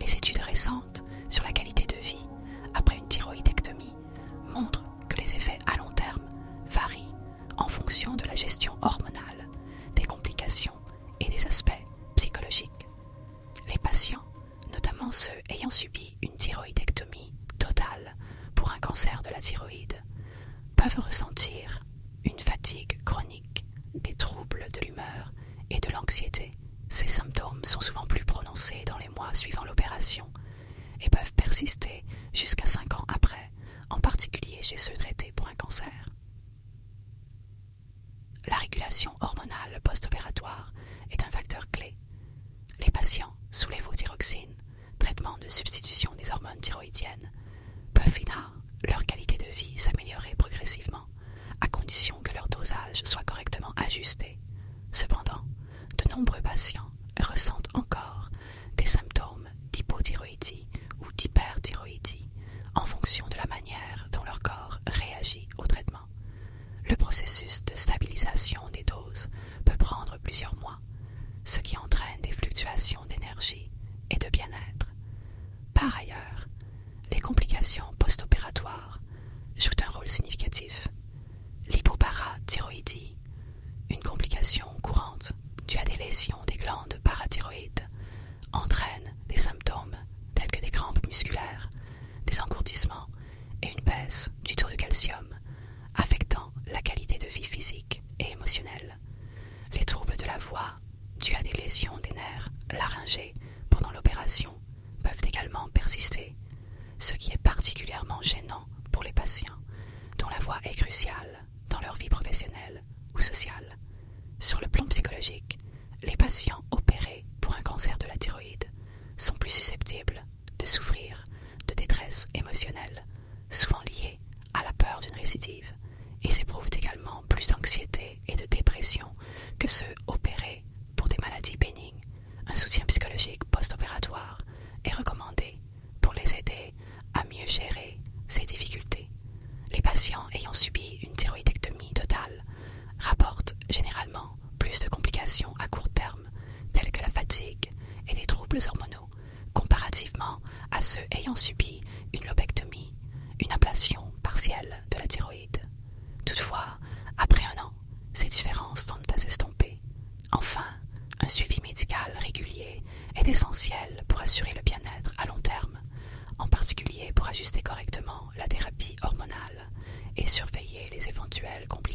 Les études récentes sur la qualité de vie après une thyroïdectomie montrent que les effets à long terme varient en fonction de la gestion hormonale, des complications et des aspects psychologiques. Les patients, notamment ceux ayant subi une thyroïdectomie totale pour un cancer de la thyroïde, peuvent ressentir une fatigue chronique, des troubles de l'humeur et de l'anxiété. Ces symptômes sont souvent plus prononcés dans les mois suivant l'opération et peuvent persister jusqu'à 5 ans après, en particulier chez ceux traités pour un cancer. La régulation hormonale post-opératoire est un facteur clé. Les patients sous lévothyroxine, traitement de substitution des hormones thyroïdiennes, peuvent finir leur qualité de vie s'améliorer progressivement, à condition que leur dosage soit correctement ajusté. Cependant, de nombreux patients ressentent encore des symptômes d'hypothyroïdie ou d'hyperthyroïdie en fonction de la manière dont leur corps réagit au traitement. Le processus de stabilisation des doses peut prendre plusieurs mois, ce qui entraîne des fluctuations d'énergie et de bien-être. Par ailleurs, les complications post-opératoires jouent un rôle significatif. L'hypoparathyroïdie, une complication courante due à des lésions des glandes parathyroïdes, entraîne des symptômes tels que des crampes musculaires, des engourdissements et une baisse du taux de calcium, affectant la qualité de vie physique et émotionnelle. Les troubles de la voix, dus à des lésions des nerfs laryngés pendant l'opération, peuvent également persister, ce qui est particulièrement gênant pour les patients dont la voix est cruciale dans leur vie professionnelle ou sociale. Sur le plan psychologique, les patients opérés pour un cancer de la thyroïde sont plus susceptibles de souffrir de détresse émotionnelle, souvent liée à la peur d'une récidive, et s'éprouvent également plus d'anxiété et de dépression que ceux opérés pour des maladies bénignes. Un soutien psychologique post-opératoire est recommandé pour les aider à mieux gérer ces difficultés. Les patients ayant subi une thyroïdectomie totale rapportent généralement plus de complications à court terme, telles que la fatigue et des troubles hormonaux, comparativement à ceux ayant subi une lobectomie, une ablation partielle de la thyroïde. Toutefois, après un an, ces différences tendent à s'estomper. Enfin, un suivi médical régulier est essentiel pour assurer le bien-être à long terme, en particulier pour ajuster correctement la thérapie hormonale et surveiller les éventuelles complications